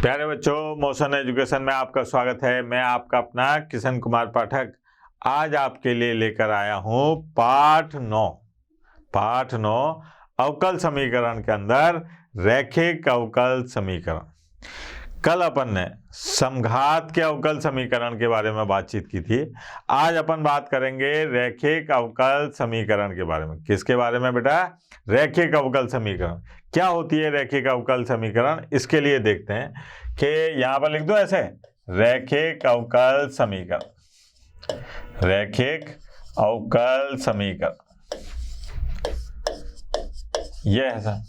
प्यारे बच्चों, motion education में आपका स्वागत है। मैं आपका अपना किशन कुमार पाठक आज आपके लिए लेकर आया हूं पाठ 9 अवकल समीकरण के अंदर रैखिक अवकल समीकरण। कल अपन ने समघात के अवकल समीकरण के बारे में बातचीत की थी। आज अपन बात करेंगे रैखिक अवकल समीकरण के बारे में। किसके बारे में बेटा? रैखिक अवकल समीकरण। क्या होती है रैखिक अवकल समीकरण? इसके लिए देखते हैं कि यहां पर लिख दो ऐसे, रैखिक अवकल समीकरण। रैखिक अवकल समीकरण यह है सर।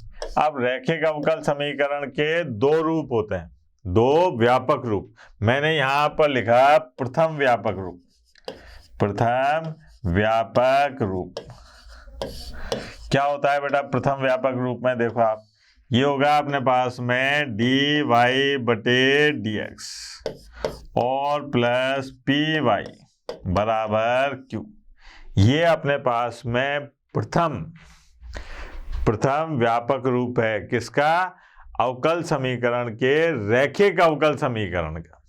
अब रैखिक अवकल समीकरण के दो रूप होते हैं, दो व्यापक रूप। मैंने यहां पर लिखा प्रथम व्यापक रूप। प्रथम व्यापक रूप क्या होता है बेटा? प्रथम व्यापक रूप में देखो आप, ये होगा अपने पास में डी वाई बटे डी एक्स और प्लस पी वाई बराबर क्यू। ये अपने पास में प्रथम व्यापक रूप है। किसका? अवकल समीकरण के, रैखिक अवकल समीकरण का।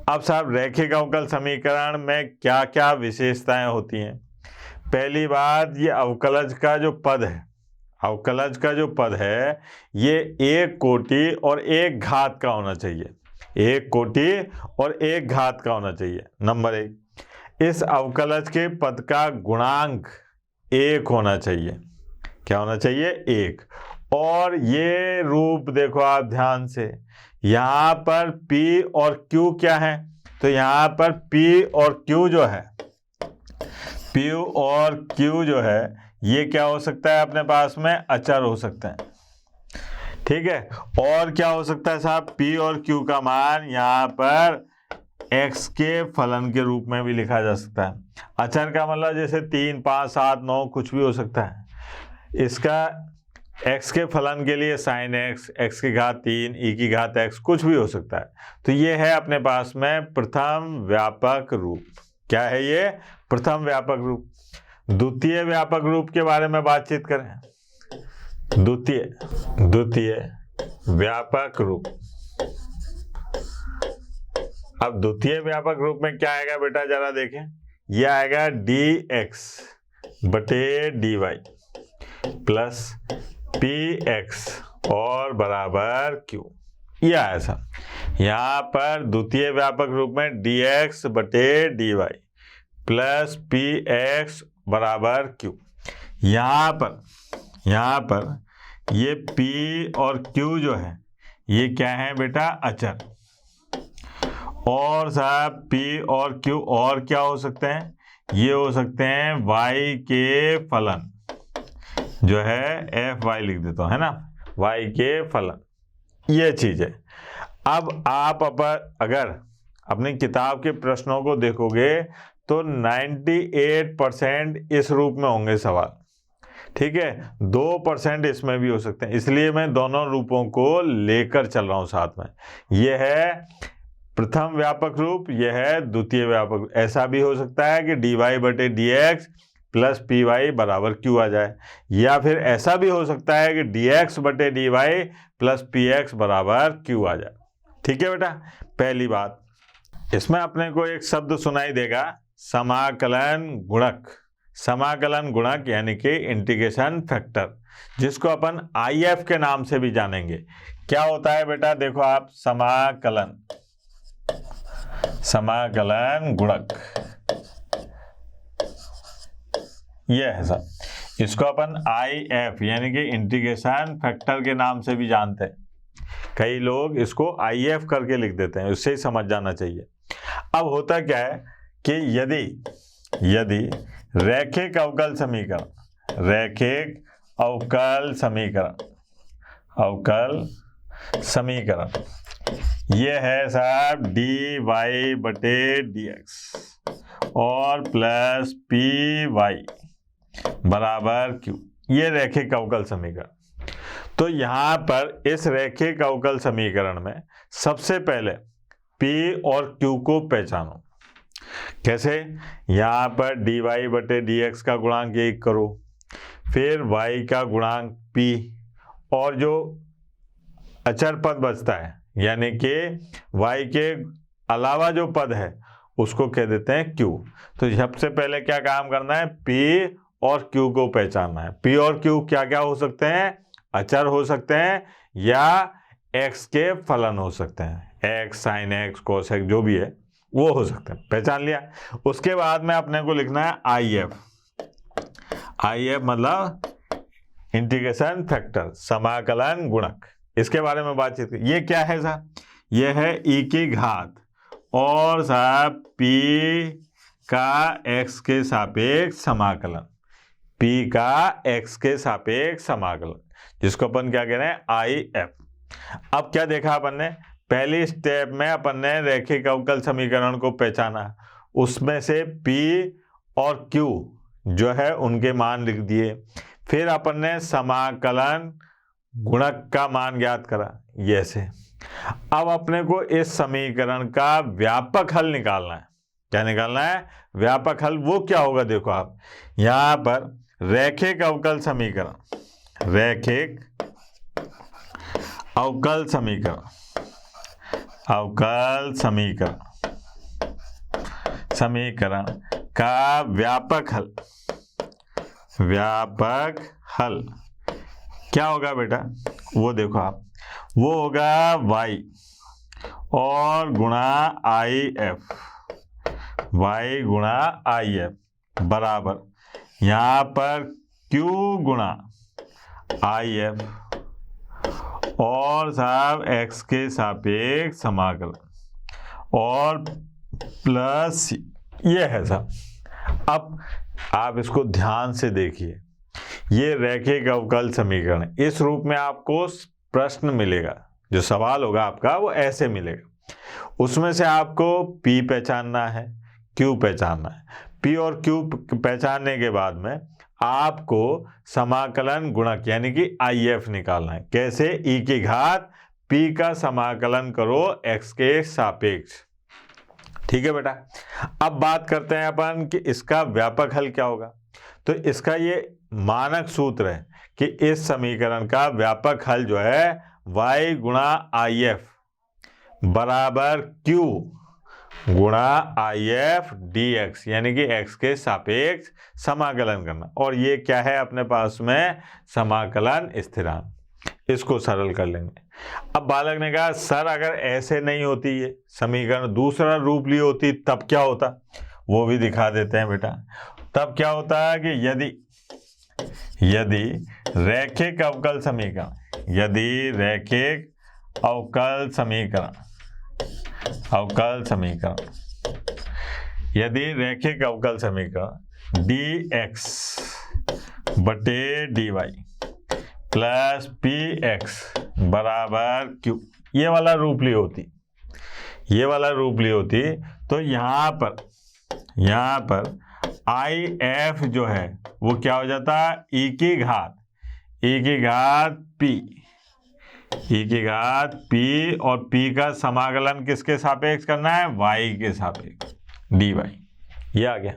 अब साहब, रैखिक अवकल समीकरण में क्या क्या विशेषताएं होती हैं? पहली बात, ये अवकलज का जो पद है, ये एक कोटि और एक घात का होना चाहिए। एक कोटि और एक घात का होना चाहिए, नंबर एक। इस अवकलज के पद का गुणांक एक होना चाहिए। क्या होना चाहिए? एक। और ये रूप देखो आप ध्यान से, यहां पर P और Q क्या है? तो यहां पर P और Q जो है, P और Q जो है, ये क्या हो सकता है अपने पास में? अचर हो सकते हैं। ठीक है। और क्या हो सकता है साहब? P और Q का मान यहां पर x के फलन के रूप में भी लिखा जा सकता है। अचर का मतलब जैसे 3, 5, 7, 9 कुछ भी हो सकता है। इसका x के फलन के लिए sin x, x की घात 3, e की घात x कुछ भी हो सकता है। तो ये है अपने पास में प्रथम व्यापक रूप। क्या है ये? प्रथम व्यापक रूप। द्वितीय व्यापक रूप के बारे में बातचीत करें। द्वितीय व्यापक रूप। अब द्वितीय व्यापक रूप में क्या आएगा बेटा? जरा देखें। यह आएगा dx बटे dy प्लस px और बराबर q। यह है ऐसा। यहां पर द्वितीय व्यापक रूप में dx बटे dy प्लस px बराबर q। यहां पर ये p और q जो है, ये क्या है बेटा? अचर। और साहब p और q और क्या हो सकते हैं? ये हो सकते हैं y के फलन, जो है fy लिख देता हूं, है ना, y के फलन। ये चीज है। अब आप अगर अपनी किताब के प्रश्नों को देखोगे तो 98% इस रूप में होंगे सवाल। ठीक है, 2% इसमें भी हो सकते हैं, इसलिए मैं दोनों रूपों को लेकर चल रहा हूं साथ में। यह है प्रथम व्यापक रूप, यह है द्वितीय व्यापक रूप। ऐसा भी हो सकता है कि dy बटे dx प्लस पी वाई बराबर क्यू आ जाए, या फिर ऐसा भी हो सकता है कि dx बटे dy प्लस पी एक्स बराबर क्यू आ जाए। ठीक है बेटा, पहली बात। इसमें अपने को एक शब्द सुनाई देगा, समाकलन गुणक। समाकलन गुणक यानी कि इंटीग्रेशन फैक्टर, जिसको अपन IF के नाम से भी जानेंगे। क्या होता है बेटा? देखो आप, समाकलन गुणक यह है सब। इसको अपन IF यानी कि इंटीग्रेशन फैक्टर के नाम से भी जानते हैं। कई लोग इसको IF करके लिख देते हैं, उससे ही समझ जाना चाहिए। अब होता क्या है कि यदि रैखिक अवकल समीकरण ये है साहब dy बटे dx और प्लस पी वाई बराबर q। ये रैखिक अवकल समीकरण। तो यहां पर इस रैखिक अवकल समीकरण में सबसे पहले p और q को पहचानो। कैसे? यहां पर dy बटे dx का गुणांक 1 करो, फिर y का गुणांक p, और जो अचर पद बचता है यानी कि y के अलावा जो पद है उसको कह देते हैं q। तो सबसे पहले क्या काम करना है, p और q को पहचानना है। p और q क्या क्या हो सकते हैं, अचर हो सकते हैं या x के फलन हो सकते हैं, x sin x cos x जो भी है वो हो सकते हैं। पहचान लिया। उसके बाद में अपने को लिखना है IF। IF मतलब इंटीग्रेशन फैक्टर, समाकलन गुणक। इसके बारे में बातचीत की। ये क्या है साहब, ये है e की घात और साहब p का x के सापेक्ष समाकलन, p का x के सापेक्ष समाकलन, जिसको अपन क्या कह रहे हैं, IF। अब क्या देखा अपन ने, पहली स्टेप में अपन ने रैखिक अवकल समीकरण को पहचाना, उसमें से p और q जो है उनके मान लिख दिए। फिर अपन ने समाकलन गुणक का मान ज्ञात करा, ये से। अब अपने को इस समीकरण का व्यापक हल निकालना है। क्या निकालना है, व्यापक हल। वो क्या होगा, देखो आप यहां पर रैखिक अवकल समीकरण, रैखिक अवकल समीकरण, अवकल समीकरण का व्यापक हल, व्यापक हल क्या होगा बेटा, वो देखो आप, वो होगा y और गुणा IF, y गुणा IF बराबर यहाँ पर q गुणा IF और साहब x के सापेक्ष समाकलन और प्लस ये है साहब। अब आप इसको ध्यान से देखिए, ये रैखिक अवकल समीकरण, इस रूप में आपको प्रश्न मिलेगा, जो सवाल होगा आपका वो ऐसे मिलेगा। उसमें से आपको p पहचानना है, q पहचानना है। p और q पहचानने के बाद में आपको समाकलन गुणक यानी कि IF निकालना है। कैसे, e की घात p का समाकलन करो x के सापेक्ष। ठीक है बेटा। अब बात करते हैं अपन कि इसका व्यापक हल क्या होगा। तो इसका ये मानक सूत्र है कि इस समीकरण का व्यापक हल जो है y गुणा IF बराबर q गुणा IF dx, यानी कि x के सापेक्ष समाकलन करना। और ये क्या है अपने पास में, समाकलन स्थिरांक। इसको सरल कर लेंगे। अब बालक ने कहा सर अगर ऐसे नहीं होती ये समीकरण, दूसरा रूप ली होती तब क्या होता, वो भी दिखा देते हैं बेटा। तब क्या होता है कि यदि रैखिक अवकल समीकरण, यदि रैखिक अवकल समीकरण, यदि रैखिक अवकल समीकरण dx बटे dy प्लस px बराबर q, ये वाला रूप ली होती, ये वाला रूप ली होती, तो यहाँ पर IF जो है वो क्या हो जाता, e की घात p और p का समाकलन किसके सापेक्ष करना है, y के सापेक्ष dy। ये आ गया।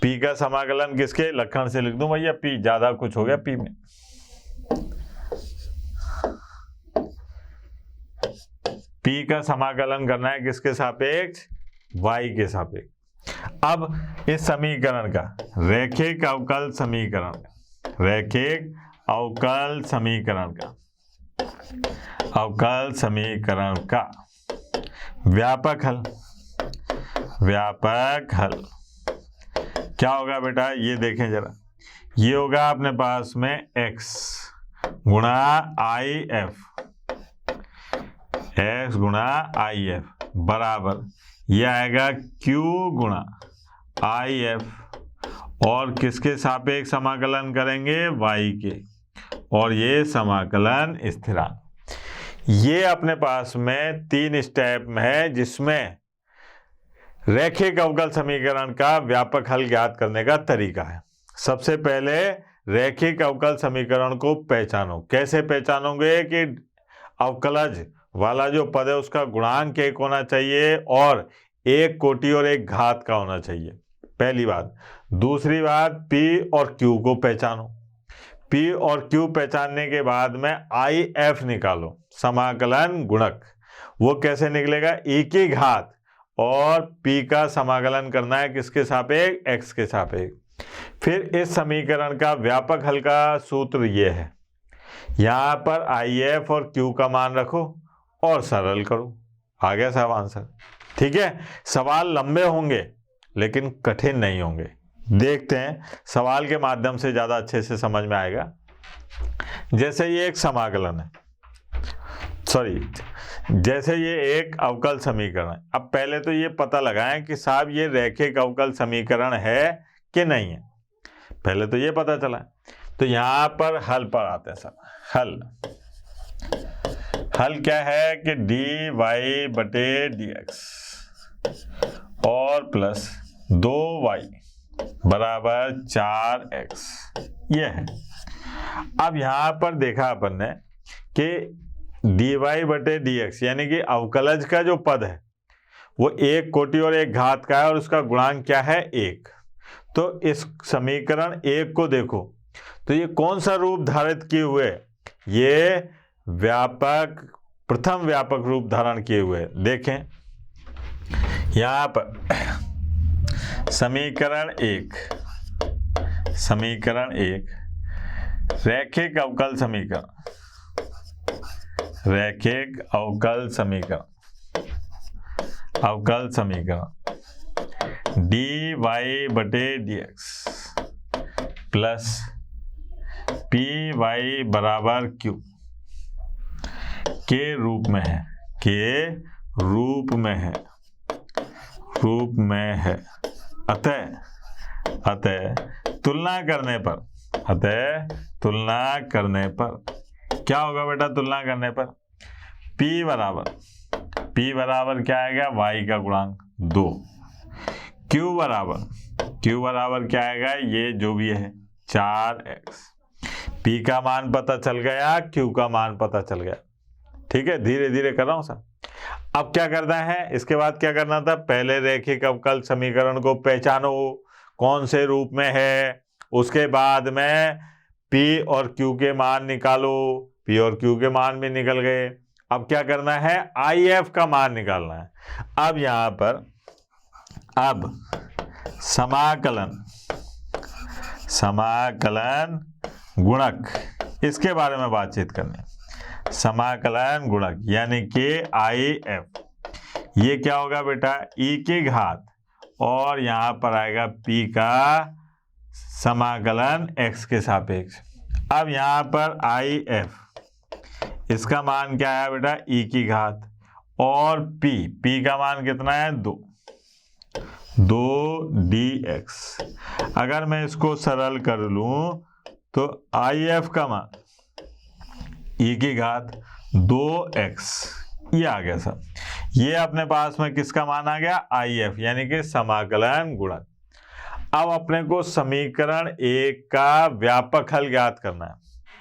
p का समाकलन किसके, लक्षण से लिख दूं भैया, p ज्यादा कुछ हो गया p में। p का समाकलन करना है किसके सापेक्ष, y के सापेक्ष। अब इस समीकरण का रैखिक अवकल समीकरण, रैखिक अवकल समीकरण का व्यापक हल क्या होगा बेटा, ये देखें जरा। ये होगा अपने पास में x गुणा IF बराबर ये आएगा q गुणा IF और किसके सापेक्ष समाकलन करेंगे, y के, और ये समाकलन स्थिरांक। ये अपने पास में 3 स्टेप में है जिसमें रैखिक अवकल समीकरण का व्यापक हल ज्ञात करने का तरीका है। सबसे पहले रैखिक अवकल समीकरण को पहचानो। कैसे पहचानोगे कि अवकलज वाला जो पद है उसका गुणांक 1 होना चाहिए और एक कोटि और एक घात का होना चाहिए, पहली बात। दूसरी बात, p और q को पहचानो। पी और क्यू पहचानने के बाद में आई एफ निकालो, समाकलन गुणक। वो कैसे निकलेगा? ई की घात और पी का समाकलन करना है किसके सापेक्ष? एक्स के सापेक्ष। फिर इस समीकरण का व्यापक हल का सूत्र ये है, यहां पर आई एफ और क्यू का मान रखो और सरल करो, आ गया सब आंसर। ठीक है, सवाल लंबे होंगे लेकिन कठिन नहीं होंगे। देखते हैं, सवाल के माध्यम से ज्यादा अच्छे से समझ में आएगा। जैसे ये एक समाकलन है, जैसे ये एक अवकल समीकरण है। अब पहले तो ये पता लगाएं कि साहब ये रैखिक अवकल समीकरण है कि नहीं है, पहले तो ये पता चला। तो यहां पर हल पर आते हैं सब। हल क्या है कि डी वाई बटे डी एक्स और प्लस 2y बराबर 4x, ये है। अब यहां पर देखा अपन ने कि dy बटे dx यानी कि अवकलज का जो पद है वो एक कोटि और एक घात का है और उसका गुणांक क्या है? 1। तो इस समीकरण 1 को देखो तो ये कौन सा रूप धारित किए हुए? ये प्रथम व्यापक रूप धारण किए हुए। देखें यहां पर समीकरण 1 रैखिक अवकल समीकरण डी वाई बटे d x plus p y बराबर क्यू के रूप में है। अतः तुलना करने पर क्या होगा बेटा? तुलना करने पर P बराबर क्या आएगा? y का गुणांक 2। Q बराबर क्या आएगा? ये जो भी है 4x। P का मान पता चल गया, Q का मान पता चल गया। ठीक है, धीरे धीरे कर रहा हूं सर। अब क्या करना है? इसके बाद क्या करना था? पहले रैखिक अवकल समीकरण को पहचानो कौन से रूप में है, उसके बाद में P और Q के मान निकालो। P और Q के मान भी निकल गए। अब क्या करना है? IF का मान निकालना है। अब यहां पर समाकलन गुणक, इसके बारे में बातचीत करनी है। समाकलन गुणक यानी कि IF, ये क्या होगा बेटा? E की घात और यहां पर आएगा P का समाकलन x के सापेक्ष। अब यहां पर IF, इसका मान क्या है बेटा? E की घात और P का मान कितना है? 2 dx। अगर मैं इसको सरल कर लूं तो IF का मान E की घात 2x, ये आ गया सर। ये अपने पास में किसका मान आ गया? IF यानी कि समाकलन गुणक। अब अपने को समीकरण 1 का व्यापक हल ज्ञात करना है।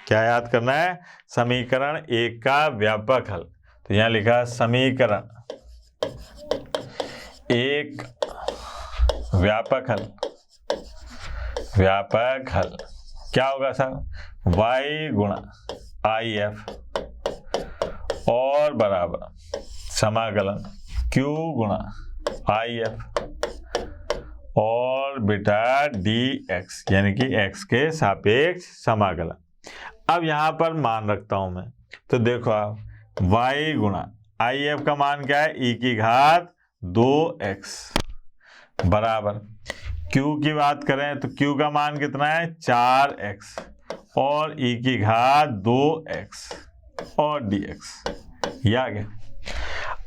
क्या याद करना है? समीकरण 1 का व्यापक हल। तो यहां लिखा समीकरण 1 व्यापक हल क्या होगा सर? y गुणा IF और बराबर समाकलन Q गुणा IF और बेटा dx यानी कि x के सापेक्ष समाकलन। अब यहां पर मान रखता हूं मैं, तो देखो आप y गुणा IF का मान क्या है? E की घात 2x बराबर Q की बात करें तो Q का मान कितना है? 4x और E की घात 2x और dx, ये आ गया।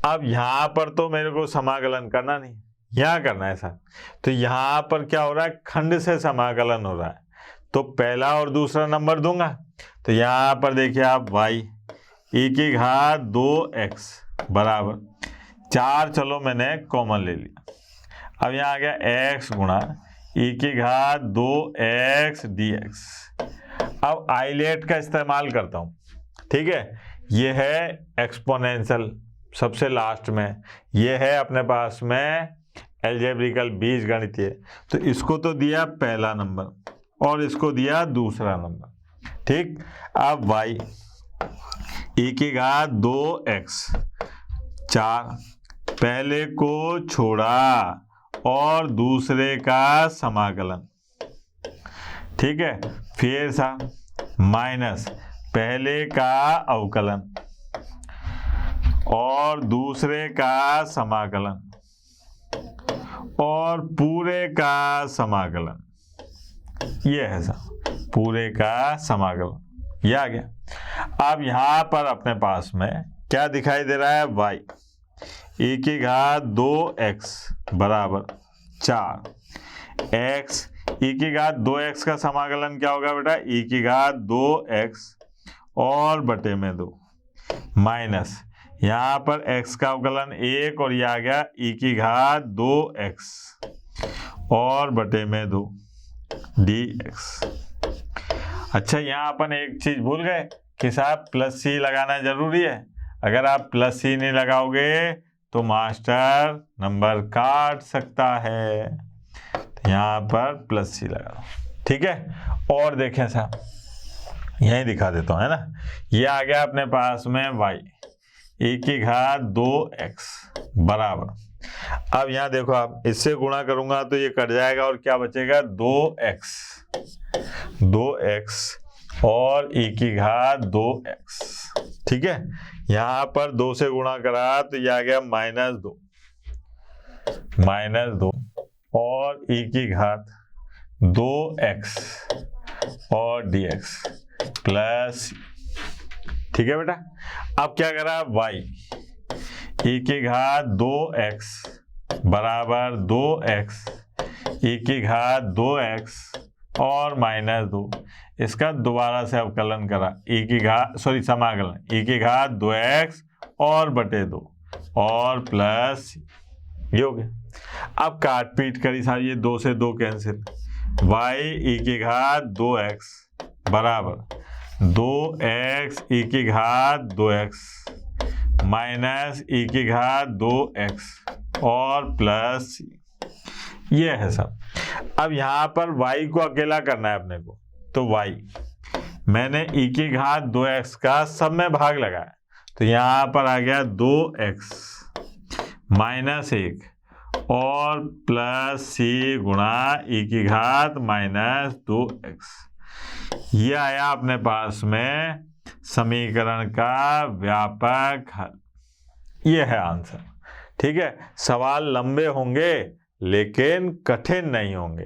अब यहां पर तो मेरे को समाकलन करना नहीं, यहां करना है सर। तो यहां पर क्या हो रहा है? खंड से समाकलन हो रहा है, तो पहला और दूसरा नंबर दूंगा। तो यहां पर देखिए आप y E की घात 2x बराबर 4, चलो मैंने कॉमन ले लिया। अब यहाँ आ गया x गुणा E की घात 2x dx। अब आइलेट का इस्तेमाल करता हूं, ठीक है। ये है एक्सपोनेंशियल सबसे लास्ट में, ये है अपने पास में एल्जेब्रिकल बीजगणितीय। तो इसको तो दिया पहला नंबर और इसको दिया दूसरा नंबर, ठीक। अब y e की घात 2x 4, पहले को छोड़ा और दूसरे का समाकलन, ठीक है। फिर सा माइनस पहले का अवकलन और दूसरे का समाकलन और पूरे का समाकलन, ये है सा पूरे का समाकलन, ये आ गया। अब यहां पर अपने पास में क्या दिखाई दे रहा है, y e की घात 2x बराबर 4, x e की घात 2x का समाकलन क्या होगा बेटा, e की घात 2x और बटे में 2 माइनस यहाँ पर x का अवकलन 1 और ये आ गया e की घात 2x और बटे में 2 dx। अच्छा, यहाँ अपन एक चीज भूल गए कि साहब प्लस सी लगाना जरूरी है। अगर आप प्लस सी नहीं लगाओगे तो मास्टर नंबर काट सकता है, तो यहाँ पर प्लस सी लगा दो, ठीक है। और देखें साहब, यही दिखा देता हूँ, है ना। ये आ गया अपने पास में y e की घात 2x बराबर, अब यहाँ देखो आप इससे गुणा करूंगा तो ये कट जाएगा और क्या बचेगा, 2x और e की घात 2x, ठीक है। यहाँ पर 2 से गुणा करा तो ये आ गया -2 और e की घात 2x और dx प्लस, ठीक है बेटा। अब क्या करा, y e की घात 2x बराबर 2x e की घात 2x और -2, इसका दोबारा से अवकलन करा, समाकलन e की घात 2x और बटे 2 और प्लस, ये हो गया। अब काट पीट करी सारी, ये 2 से 2 कैंसिल, y e की घात 2x बराबर 2x e की घात 2x माइनस e की घात 2x और प्लस, ये है सब। अब यहाँ पर y को अकेला करना है अपने को, तो y मैंने e की घात 2x का सब में भाग लगाया, तो यहाँ पर आ गया 2x माइनस 1 और प्लस c गुणा e की घात -2x, ये आया अपने पास में समीकरण का व्यापक हल, ये है आंसर, ठीक है। सवाल लंबे होंगे लेकिन कठिन नहीं होंगे।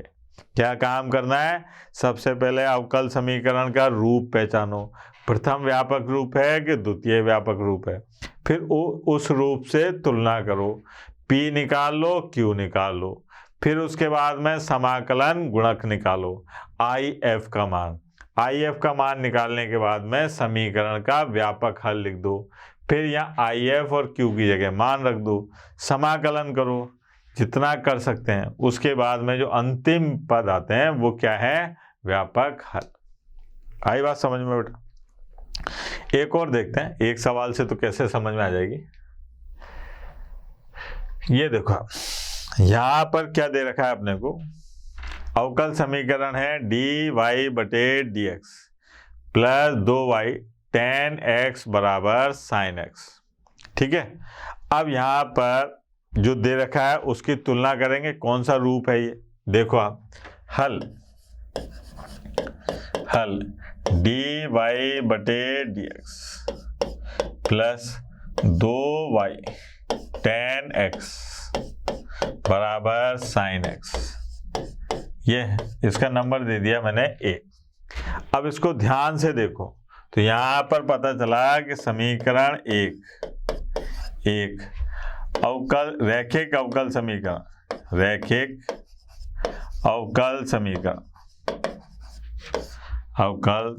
क्या काम करना है, सबसे पहले अवकल समीकरण का रूप पहचानो, प्रथम व्यापक रूप है कि द्वितीय व्यापक रूप है, फिर उस रूप से तुलना करो, p निकाल लो, q निकाल लो, फिर उसके बाद में समाकलन गुणक निकालो, if का मान निकालने के बाद में समीकरण का व्यापक हल लिख दो, फिर यहाँ if और q की जगह मान रख दो, समाकलन करो जितना कर सकते हैं, उसके बाद में जो अंतिम पद आते हैं वो क्या है, व्यापक हल। आई बात समझ में बेटा। एक और देखते हैं, एक सवाल से तो कैसे समझ में आ जाएगी। ये देखो आप, यहाँ पर क्या दे रखा है अपने को, अवकल समीकरण है dy बटे dx plus 2y tan x बराबर sin x, ठीक है। अब यहाँ पर जो दे रखा है उसकी तुलना करेंगे, कौन सा रूप है ये, देखो आप, हल dy बटे dx plus 2y tan x बराबर sin x, ये है, इसका नंबर दे दिया मैंने 1। अब इसको ध्यान से देखो तो यहाँ पर पता चला कि समीकरण एक रैखिक अवकल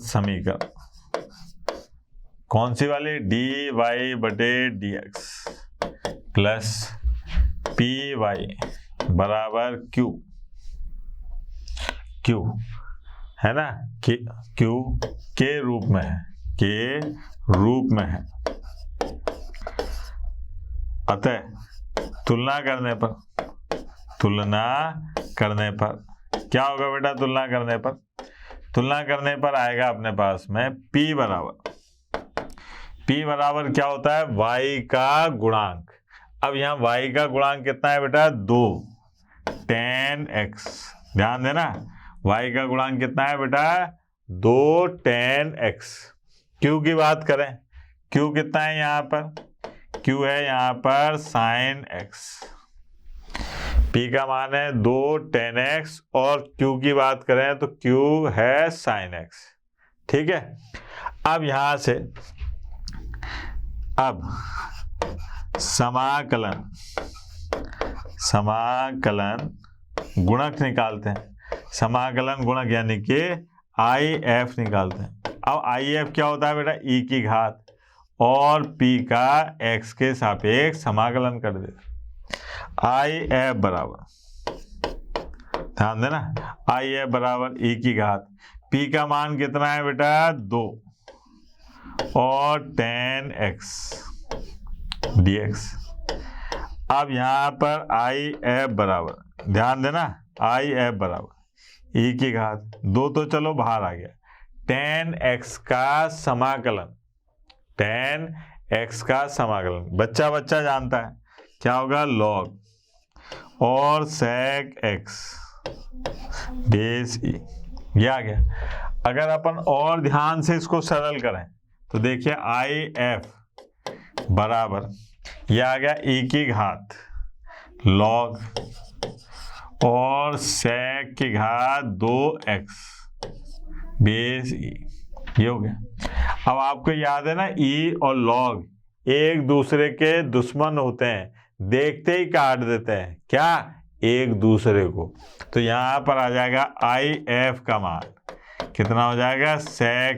समीकरण कौन सी वाली, dy बटे dx प्लस py बराबर q है ना, q के रूप में है, अतः तुलना करने पर क्या होगा बेटा, तुलना करने पर तुलना करने पर आएगा अपने पास में p बराबर क्या होता है, y का गुणांक। अब यहाँ y का गुणांक कितना है बेटा, 2 10x। ध्यान देना, y का गुणांक कितना है बेटा, 2 10x। q की बात करें, q कितना है यहाँ पर, q है यहाँ पर sin x। p का मान है 2 10x और q की बात करें तो q है sin x। ठीक है, अब यहां से अब समाकलन गुणक निकालते हैं। समाकलन गुणक यानी कि IF निकालते हैं। अब IF क्या होता है बेटा, e की घात और p का x के सापेक्ष समाकलन कर देते। IF बराबर, ध्यान देना, IF बराबर e की घात, p का मान कितना है बेटा, 2 और 10x dx। अब यहाँ पर IF बराबर, ध्यान देना, IF बराबर e की घात, 2 तो चलो बाहर आ गया, 10x का समाकलन, 10x का समाकलन बच्चा बच्चा जानता है क्या होगा, log और sec x बेस e, ये आ गया। अगर अपन और ध्यान से इसको सरल करें तो देखिए IF बराबर ये आ गया e की घात log और sec की घात 2x बेस e, ये हो गया। अब आपको याद है ना, e और log एक दूसरे के दुश्मन होते हैं, देखते ही काट देते हैं क्या, एक दूसरे को। तो यहाँ पर आ जाएगा IF का मान कितना हो जाएगा, sec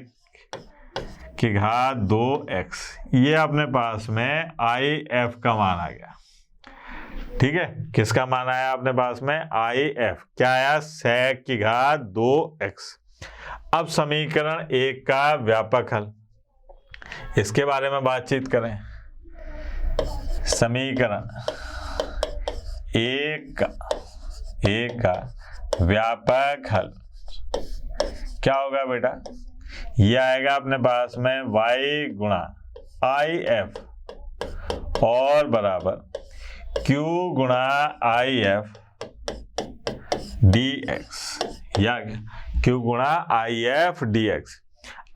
की घात 2x। ये अपने पास में IF का मान आ गया। ठीक है, किसका मान आया अपने पास में, IF क्या आया, sec की घात 2x। अब समीकरण 1 का व्यापक हल, इसके बारे में बातचीत करें। समीकरण 1 का व्यापक हल क्या होगा बेटा, ये आएगा अपने पास में y गुणा IF और बराबर q गुणा IF dx। ये आ गया q गुणा IF dx।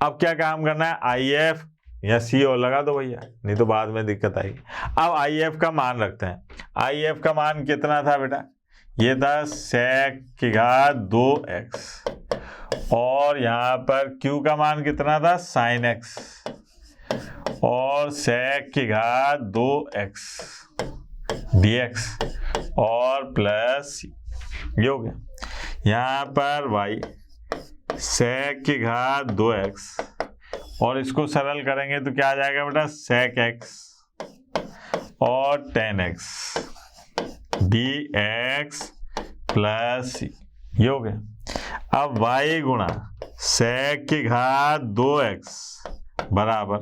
अब क्या काम करना है, IF या C और लगा दो भैया, नहीं तो बाद में दिक्कत आएगी। अब IF का मान रखते हैं। IF का मान कितना था बेटा, ये था sec की घात 2x और यहाँ पर Q का मान कितना था, sin x और sec की घात 2x dx और प्लस ये हो गया। यहाँ पर y sec की घात 2x और इसको सरल करेंगे तो क्या आ जाएगा बेटा, sec x और 10x dx प्लस ये हो गया। अब y गुणा sec की घात 2x बराबर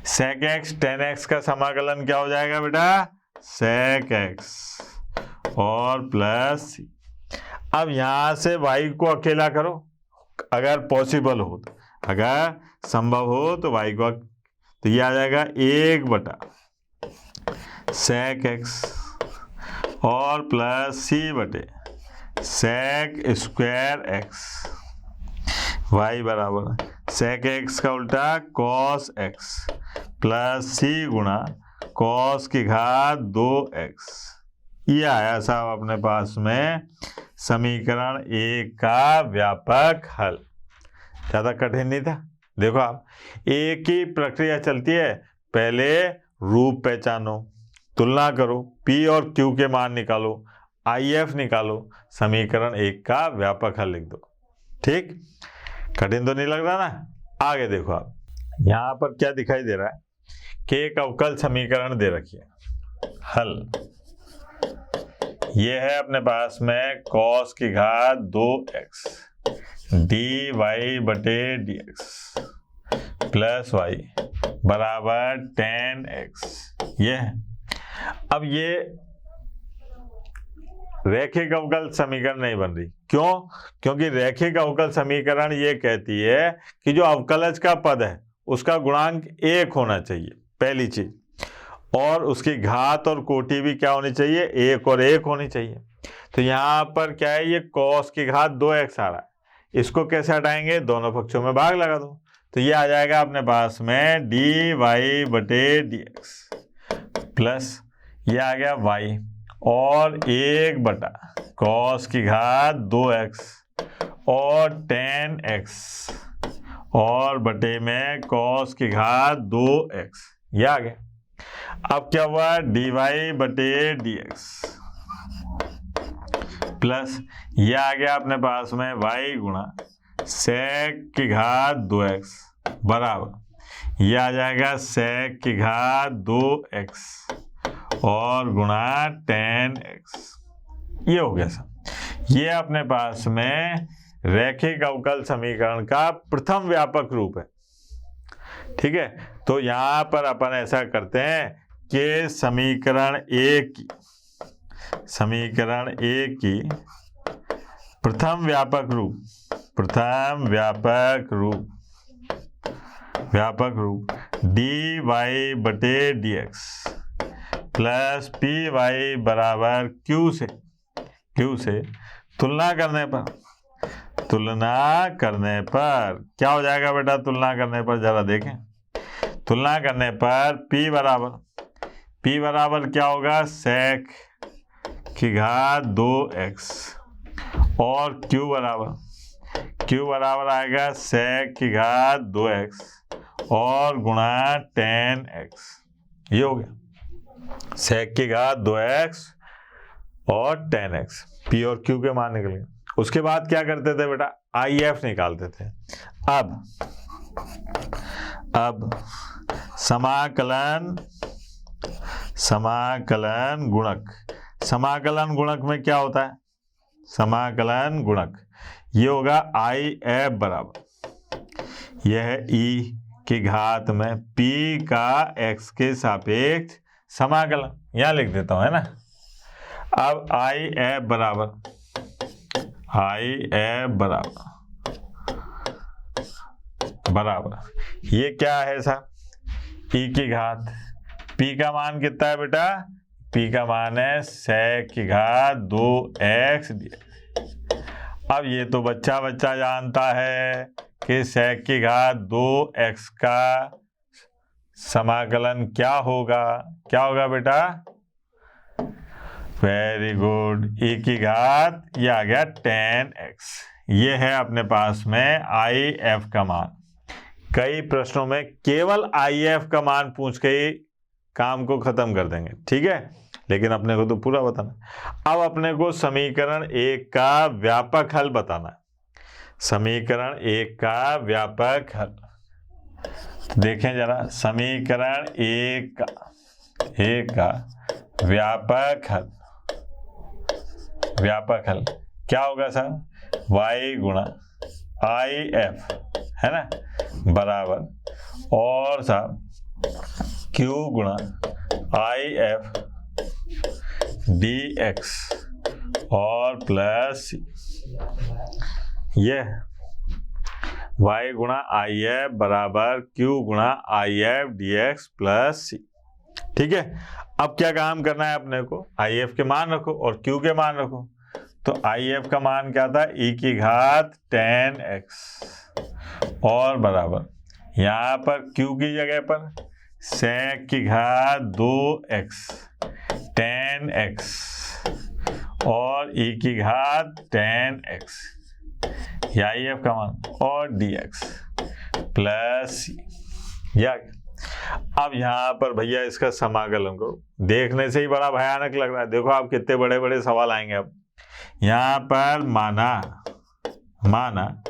sec x 10x का समाकलन क्या हो जाएगा बेटा, sec x और प्लस। अब यहां से y को अकेला करो अगर पॉसिबल हो, अगर संभव हो तो y को, तो ये आ जाएगा 1 बटा sec x और प्लस c बटे sec स्क्वायर x। y बराबर sec x का उल्टा cos x प्लस c गुणा cos की घात 2x। ये आया साहब अपने पास में समीकरण 1 का व्यापक हल। ज़्यादा कठिन नहीं था। देखो आप, एक ही प्रक्रिया चलती है, पहले रूप पहचानो, तुलना करो, P और Q के मान निकालो, IF निकालो, समीकरण 1 का व्यापक हल लिख दो। ठीक, कठिन तो नहीं लग रहा ना। आगे देखो आप, यहाँ पर क्या दिखाई दे रहा है कि एक अवकल समीकरण दे रखी है। हल ये है अपने पास में cos की घात 2x dy बटे dx प्लस y बराबर 10x। ये है। अब ये रैखिक अवकल समीकरण नहीं बन रही। क्यों? क्योंकि रैखिक अवकल समीकरण ये कहती है कि जो अवकलज का पद है उसका गुणांक 1 होना चाहिए, पहली चीज, और उसकी घात और कोटि भी क्या होनी चाहिए, 1 और 1 होनी चाहिए। तो यहाँ पर क्या है, ये cos की घात 2x आ रहा है, इसको कैसे हटाएंगे, दोनों पक्षों में भाग लगा दो, तो ये आ जाएगा अपने पास में dy/dx प्लस ये आ गया y और 1/cos की घात 2x और tan x और बटे में cos की घात 2x, ये आ गया। अब क्या हुआ, dy/dx प्लस ये आ गया अपने पास में y गुणा sec की घात 2x बराबर ये आ जाएगा sec की घात 2x और गुणा tan x। ये हो गया सब। ये अपने पास में रैखिक अवकल समीकरण का प्रथम व्यापक रूप है। ठीक है, तो यहां पर अपन ऐसा करते हैं कि समीकरण एक की प्रथम व्यापक रूप dy/dx प्लस py बराबर q से तुलना करने पर क्या हो जाएगा बेटा, तुलना करने पर जरा देखें, तुलना करने पर p बराबर क्या होगा, sec की घात 2x और q बराबर आएगा sec की घात 2x और गुणा tan x। ये हो गया sec की घात 2x और tan x, p और q के मान निकल गए। उसके बाद क्या करते थे बेटा, IF निकालते थे। अब समाकलन गुणक में क्या होता है, समाकलन गुणक ये होगा IF बराबर यह है e की घात में p का x के सापेक्ष समाकलन, यहां लिख देता हूं, है ना। अब IF बराबर ये क्या है साहब, e की घात, p का मान कितना है बेटा, p का मान है sec की घात 2x dx। अब ये तो बच्चा जानता है कि sec की घात 2x का समाकलन क्या होगा बेटा, वेरी गुड, e की घात, ये आ गया tan x। ये है अपने पास में IF का मान। कई प्रश्नों में केवल IF का मान पूछ के ही काम को खत्म कर देंगे, ठीक है, लेकिन अपने को तो पूरा बताना। अब अपने को समीकरण 1 का व्यापक हल बताना है। समीकरण 1 का व्यापक हल देखें जरा, समीकरण 1 का व्यापक हल क्या होगा सर, y गुणा IF, है ना, बराबर और साहब q गुणा IF dx और प्लस ये y गुणा IF बराबर q गुणा IF dx प्लस c। ठीक है, अब क्या काम करना है अपने को, IF के मान रखो और q के मान रखो। तो IF का मान क्या था, e की घात tan x और बराबर यहाँ पर q की जगह पर sec की घात 2x tan x और e की घात tan x, या IF का मान, और dx प्लस या। अब यहाँ पर भैया इसका समाकलन करो, देखने से ही बड़ा भयानक लग रहा है, देखो आप कितने बड़े बड़े सवाल आएंगे। अब यहाँ पर माना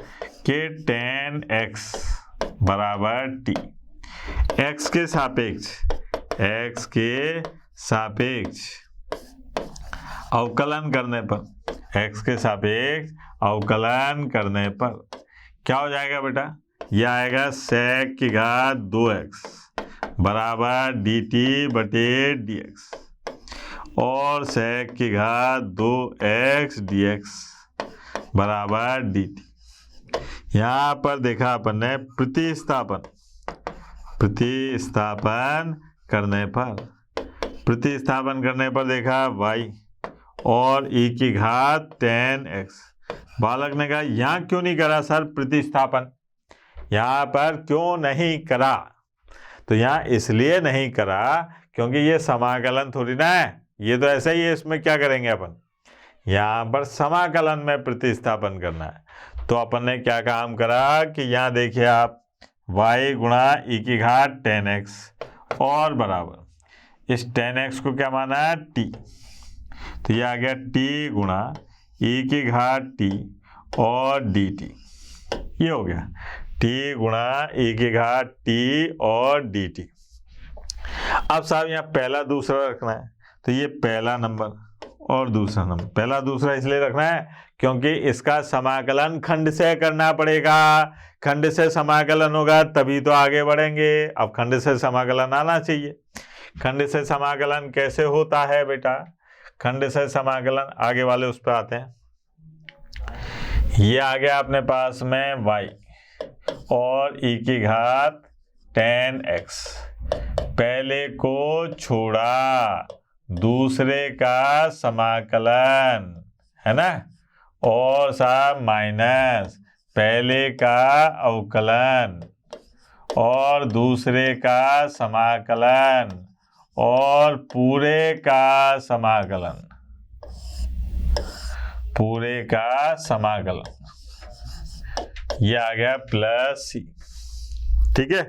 कि tan x बराबर t, x के सापेक्ष अवकलन करने पर क्या हो जाएगा बेटा, यह आएगा sec की घात 2x बराबर dt/dx और sec की घात 2x dx बराबर dt। यहाँ पर देखा अपन ने प्रतिस्थापन करने पर देखा y और e की घात 10x। बालक ने कहा यहाँ क्यों नहीं करा सर प्रतिस्थापन, यहाँ पर क्यों नहीं करा? तो यहाँ इसलिए नहीं करा क्योंकि ये समाकलन थोड़ी ना है, ये तो ऐसा ही है। इसमें क्या करेंगे अपन, यहाँ पर समाकलन में प्रतिस्थापन करना है। तो अपन ने क्या काम करा कि यहाँ देखिए आप y गुणा e की घात 10x और बराबर इस 10x को क्या माना है t, तो ये आ गया t गुणा e की घात t और dt। ये हो गया t गुणा e की घात t और dt। अब साहब यहाँ पहला दूसरा रखना है, तो ये पहला नंबर और दूसरा नंबर। पहला दूसरा इसलिए रखना है क्योंकि इसका समाकलन खंड से करना पड़ेगा। खंड से समाकलन होगा तभी तो आगे बढ़ेंगे। अब खंड से समाकलन आना चाहिए। खंड से समाकलन कैसे होता है बेटा? खंड से समाकलन आगे वाले उस पर आते हैं। ये आ गया अपने पास में y और e की घात 10x। पहले को छोड़ा, दूसरे का समाकलन है ना, और साहब माइनस पहले का अवकलन और दूसरे का समाकलन और पूरे का समाकलन, पूरे का समाकलन। ये आ गया प्लस c। ठीक है,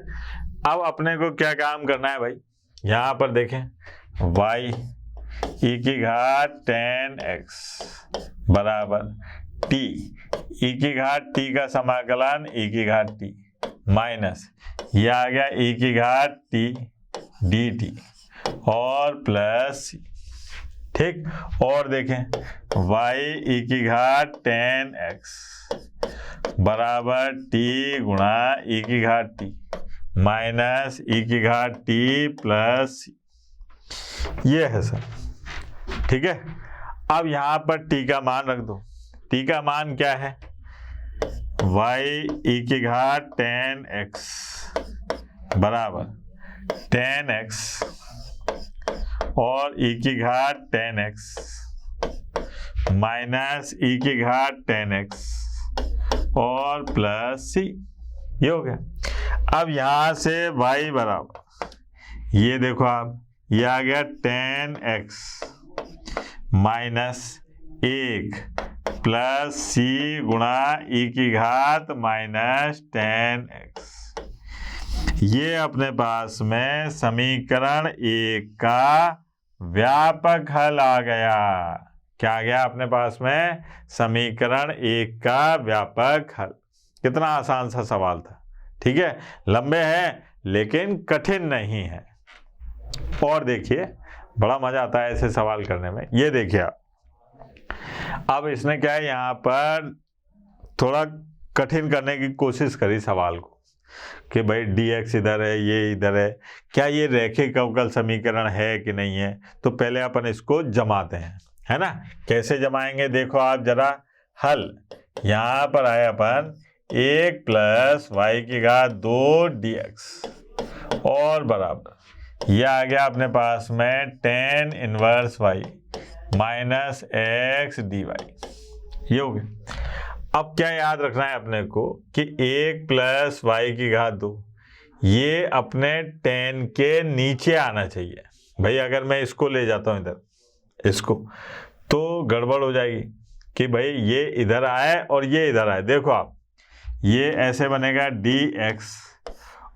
अब अपने को क्या काम करना है भाई? यहाँ पर देखें y e की घात 10x बराबर t, e की घात t का समाकलन e की घात t माइनस ये आ गया e की घात t dt और प्लस c। ठीक, और देखें y e की घात 10x बराबर t गुणा e की घात t माइनस e की घात t प्लस c। ये है सर। ठीक है, अब यहाँ पर t का मान रख दो। t का मान क्या है? y e की घात 10x बराबर 10x और e की घात 10x माइनस e की घात 10x और प्लस c। ये हो गया। अब यहाँ से y बराबर, ये देखो आप, ये आ गया 10x माइनस 1 प्लस c गुणा e की घात माइनस 10x। ये अपने पास में समीकरण 1 का व्यापक हल आ गया। क्या आ गया अपने पास में? समीकरण 1 का व्यापक हल। कितना आसान सा सवाल था। ठीक है, लंबे हैं लेकिन कठिन नहीं है। और देखिए बड़ा मजा आता है ऐसे सवाल करने में। ये देखिए आप, अब इसने क्या है, यहाँ पर थोड़ा कठिन करने की कोशिश करी सवाल को कि भाई dx इधर है, ये इधर है, क्या ये रैखिक अवकल समीकरण है कि नहीं है। तो पहले अपन इसको जमाते हैं, है ना। कैसे जमाएंगे देखो आप जरा। हल यहाँ पर आए अपन 1 प्लस y की घात 2 dx और बराबर यह आ गया अपने पास में tan inverse y minus x dy। ये हो गया। अब क्या याद रखना है अपने को कि 1 प्लस y की घात 2 ये अपने tan के नीचे आना चाहिए। भाई अगर मैं इसको ले जाता हूँ इधर, इसको, तो गड़बड़ हो जाएगी कि भाई ये इधर आए और ये इधर आए। देखो आप, ये ऐसे बनेगा dx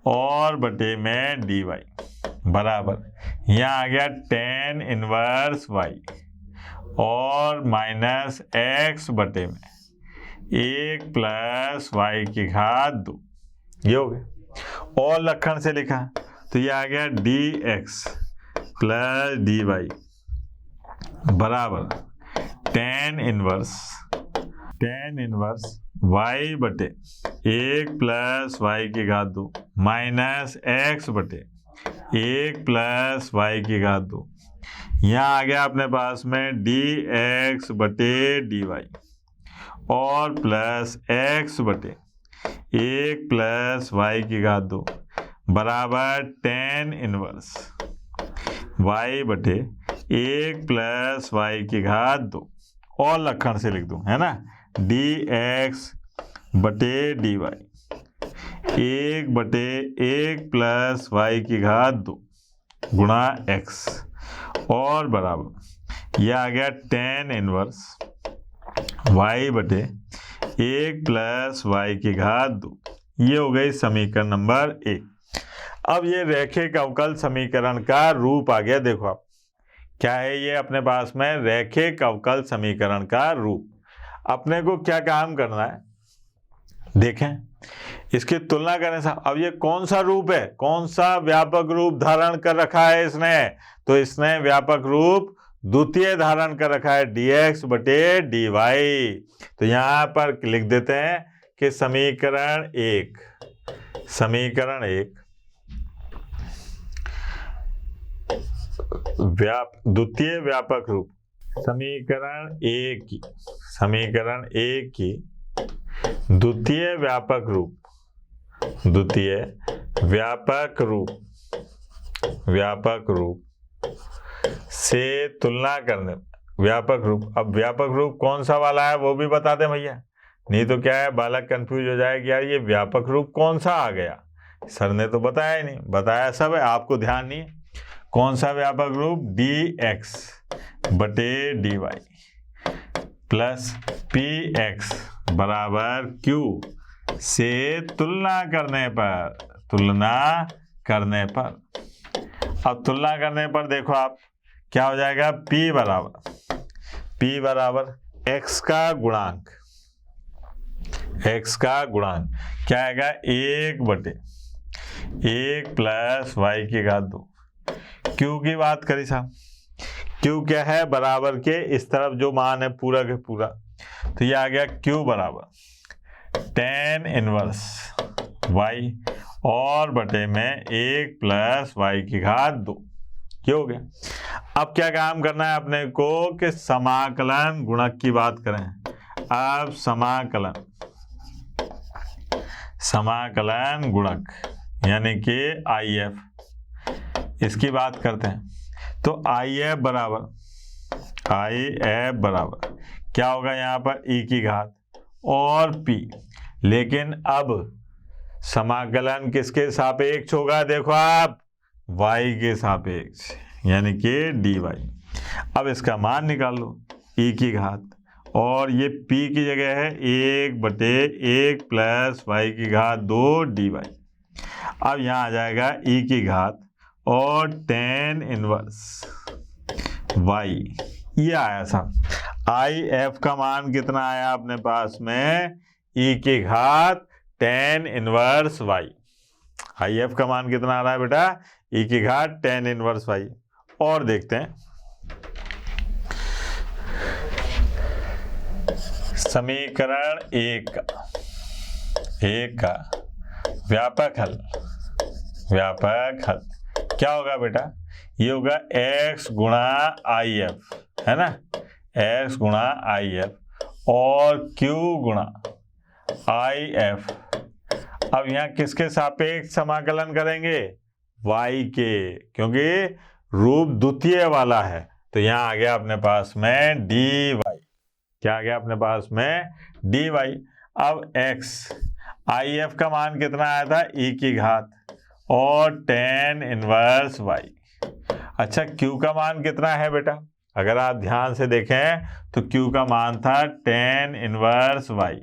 और बटे में dy बराबर यहाँ आ गया tan इनवर्स y और माइनस x बटे में 1 प्लस y की घात 2। ये हो गया। और लक्षण से लिखा तो ये आ गया dx प्लस dy बराबर tan इनवर्स y बटे 1 प्लस y की घात 2 माइनस x बटे 1 प्लस वाई की घात 2। यहाँ आ गया अपने पास में डी एक्स बटे डी वाई और प्लस एक्स बटे 1 प्लस वाई की घात 2 बराबर टेन इनवर्स वाई बटे 1 प्लस वाई की घात 2 और लक्षण से लिख दूं, है ना, डी एक्स बटे डी वाई 1 बटे 1 प्लस वाई की घात 2 गुणा एक्स और बराबर यह आ गया टेन इनवर्स वाई बटे 1 प्लस वाई की घात 2। ये हो गई समीकरण नंबर 1। अब ये रैखिक अवकल समीकरण का रूप आ गया। देखो आप क्या है ये अपने पास में रैखिक अवकल समीकरण का रूप। अपने को क्या काम करना है, देखें इसकी तुलना करें साहब। अब ये कौन सा रूप है, कौन सा व्यापक रूप धारण कर रखा है इसने, तो इसने व्यापक रूप द्वितीय धारण कर रखा है dx बटे dy। तो यहां पर लिख देते हैं कि समीकरण 1 द्वितीय व्यापक रूप समीकरण 1 की द्वितीय व्यापक रूप से तुलना करने व्यापक रूप। अब व्यापक रूप कौन सा वाला है वो भी बता दें भैया, नहीं तो क्या है बालक कंफ्यूज हो जाएगा, यार ये व्यापक रूप कौन सा आ गया, सर ने तो बताया ही नहीं। बताया सब है, आपको ध्यान नहीं है। कौन सा व्यापक रूप, डी एक्स बटे d y plus p x बराबर क्यू से तुलना करने पर देखो आप क्या हो जाएगा, P बराबर x का गुणांक क्या आएगा 1 बटे 1 प्लस वाई की घात 2। Q की बात करी साहब, Q क्या है, बराबर के इस तरफ जो मान है पूरा के पूरा, तो ये आ गया Q बराबर टेन इनवर्स y और बटे में 1 प्लस वाई की घात 2। ये हो गया। अब क्या काम करना है अपने को कि समाकलन गुणक की बात करें। अब समाकलन गुणक यानी कि IF, इसकी बात करते हैं। तो IF बराबर क्या होगा यहाँ पर e की घात और p, लेकिन अब समाकलन किसके सापेक्ष होगा, देखो आप y के सापेक्ष यानी कि dy। अब इसका मान निकाल लो, e की घात और ये p की जगह है 1 बटे 1 प्लस वाई की घात 2 dy। अब यहाँ आ जाएगा e की घात और टेन इनवर्स y, ये आया साहब। IF का मान कितना आया अपने पास में, e की घात टेन इनवर्स y। IF का मान कितना आ रहा है बेटा, e की घात टेन इनवर्स y। और देखते हैं समीकरण 1 का व्यापक हल क्या होगा बेटा, ये होगा x गुणा IF, है ना, x गुणा IF और q गुणा IF। अब यहाँ किसके सापेक्ष समाकलन करेंगे, y के, क्योंकि रूप द्वितीय वाला है। तो यहाँ आ गया अपने पास में dy। क्या आ गया अपने पास में, dy। अब x IF का मान कितना आया था, e की घात और टेन इनवर्स y। अच्छा q का मान कितना है बेटा, अगर आप ध्यान से देखें तो q का मान था टेन इनवर्स y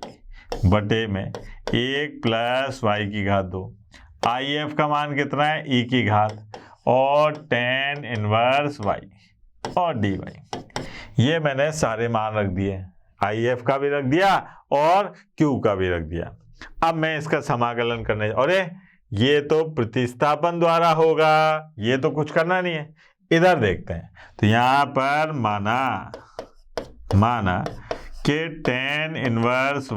बटे में 1 प्लस वाई की घात 2। IF का मान कितना है, e की घात और टेन इनवर्स y और dy। ये मैंने सारे मान रख दिए, IF का भी रख दिया और Q का भी रख दिया। अब मैं इसका समाकलन करने, अरे ये तो प्रतिस्थापन द्वारा होगा, ये तो कुछ करना नहीं है। इधर देखते हैं, तो यहाँ पर माना कि टेन इनवर्स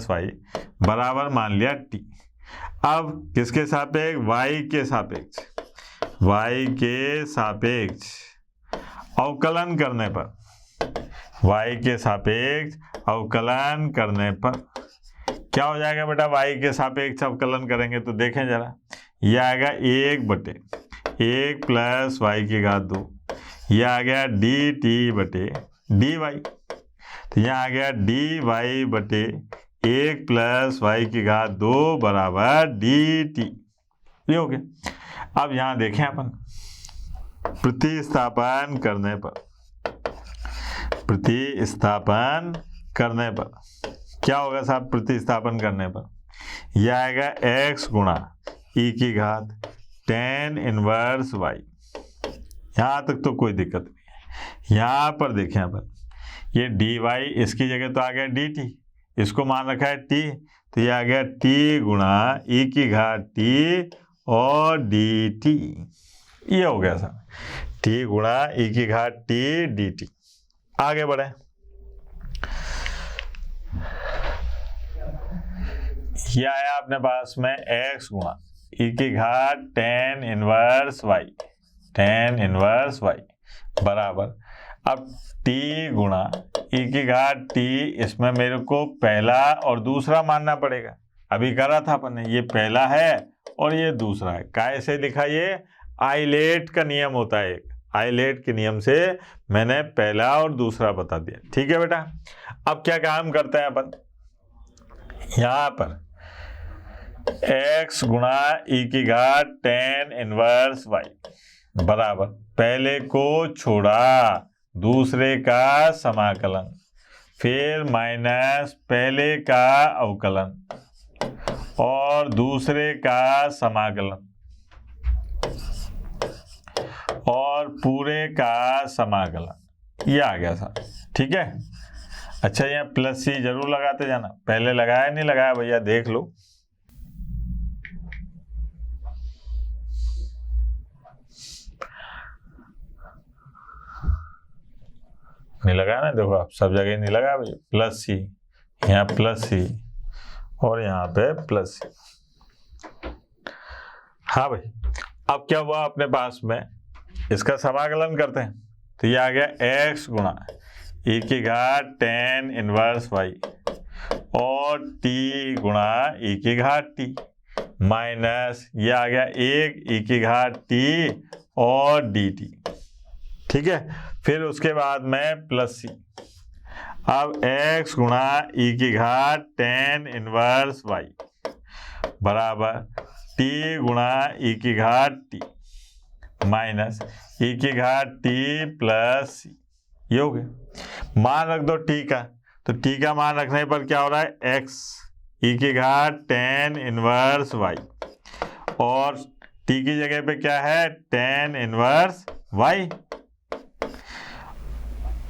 y बराबर मान लिया t। अब किसके सापेक्ष? y के सापेक्ष, y के सापेक्ष अवकलन करने पर, y के सापेक्ष अवकलन करने पर क्या हो जाएगा बेटा? y के सापेक्ष अवकलन करेंगे तो देखें जरा, यह आएगा 1/1 प्लस y की घात 2, यह आ गया dt/dy, तो यहाँ आ गया dy/1 प्लस y की घात 2 बराबर dt। ये हो गया। अब यहाँ देखें अपन, प्रतिस्थापन करने पर, प्रतिस्थापन करने पर क्या होगा साहब? प्रतिस्थापन करने पर यह आएगा x गुणा e की घात tan इनवर्स y। यहाँ तक तो कोई दिक्कत नहीं है। यहाँ पर देखें अपन, ये dy इसकी जगह तो आ गया dt, इसको मान रखा है t, तो ये आ गया t गुणा e की घात t और dt। ये हो गया सर, t गुणा e की घात t dt। आगे बढ़े, ये आया अपने पास में x गुणा e की घात tan inverse y, tan inverse y बराबर, अब t गुणा e की घात t, इसमें मेरे को पहला और दूसरा मानना पड़ेगा। अभी करा था अपन ने, ये पहला है और ये दूसरा है। कैसे लिखा? ये आइलेट का नियम होता है, एक आइलेट के नियम से मैंने पहला और दूसरा बता दिया। ठीक है बेटा। अब क्या काम करते हैं अपन, यहाँ पर x गुणा e की घात tan इनवर्स y बराबर, पहले को छोड़ा दूसरे का समाकलन, फिर माइनस पहले का अवकलन और दूसरे का समाकलन और पूरे का समाकलन। ये आ गया सर। ठीक है। अच्छा, यहाँ प्लस सी जरूर लगाते जाना, पहले लगाया नहीं लगाया भैया देख लो। नहीं लगाया ना, देखो आप सब जगह नहीं लगाया भैया, प्लस सी, यहाँ प्लस सी और यहाँ पे प्लस सी। हाँ भाई, अब क्या हुआ अपने पास में, इसका समाकलन करते हैं, तो ये आ गया x गुणा e की घात tan इनवर्स y और t गुणा e की घात t माइनस ये आ गया 1 e की घात t और dt। ठीक है। फिर उसके बाद में प्लस सी, अब x गुणा e की घात tan इनवर्स y बराबर t गुणा e की घात t माइनस e की घात t प्लस सी। ये हो गया। मान रख दो t का, तो t का मान रखने पर क्या हो रहा है, x e की घात tan इनवर्स y और t की जगह पे क्या है, tan इनवर्स y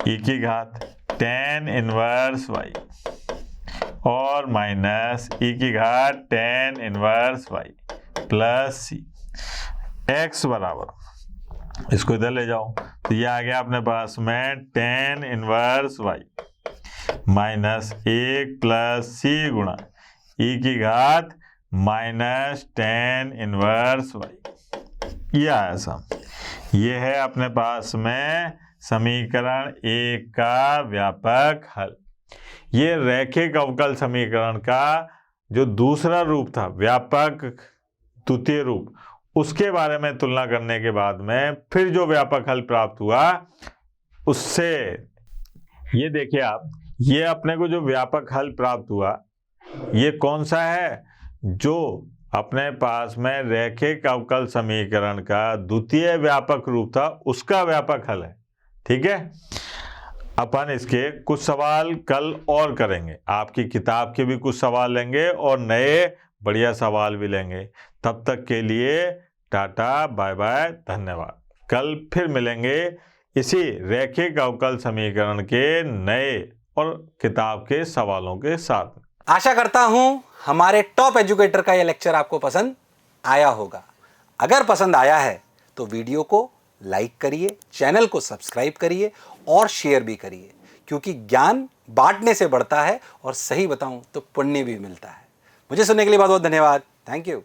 e की घात tan इनवर्स y और माइनस e की घात tan इनवर्स y प्लस सी। x बराबर, इसको इधर ले जाओ, तो ये आ गया अपने पास में tan inverse y minus 1 plus c गुणा e की घात माइनस tan इनवर्स y। ये आया सब। ये है अपने पास में समीकरण 1 का व्यापक हल। ये रैखिक अवकल समीकरण का जो दूसरा रूप था, व्यापक द्वितीय रूप, उसके बारे में तुलना करने के बाद में फिर जो व्यापक हल प्राप्त हुआ उससे, ये देखिए आप, ये अपने को जो व्यापक हल प्राप्त हुआ ये कौन सा है, जो अपने पास में रैखिक अवकल समीकरण का द्वितीय व्यापक रूप था उसका व्यापक हल है। ठीक है। अपन इसके कुछ सवाल कल और करेंगे, आपकी किताब के भी कुछ सवाल लेंगे और नए बढ़िया सवाल भी लेंगे। तब तक के लिए टाटा, बाय बाय, धन्यवाद। कल फिर मिलेंगे इसी रैखिक अवकल समीकरण के नए और किताब के सवालों के साथ। आशा करता हूं हमारे टॉप एजुकेटर का यह लेक्चर आपको पसंद आया होगा। अगर पसंद आया है तो वीडियो को लाइक करिए, चैनल को सब्सक्राइब करिए और शेयर भी करिए, क्योंकि ज्ञान बांटने से बढ़ता है और सही बताऊं तो पुण्य भी मिलता है। मुझे सुनने के लिए बहुत बहुत धन्यवाद। Thank you.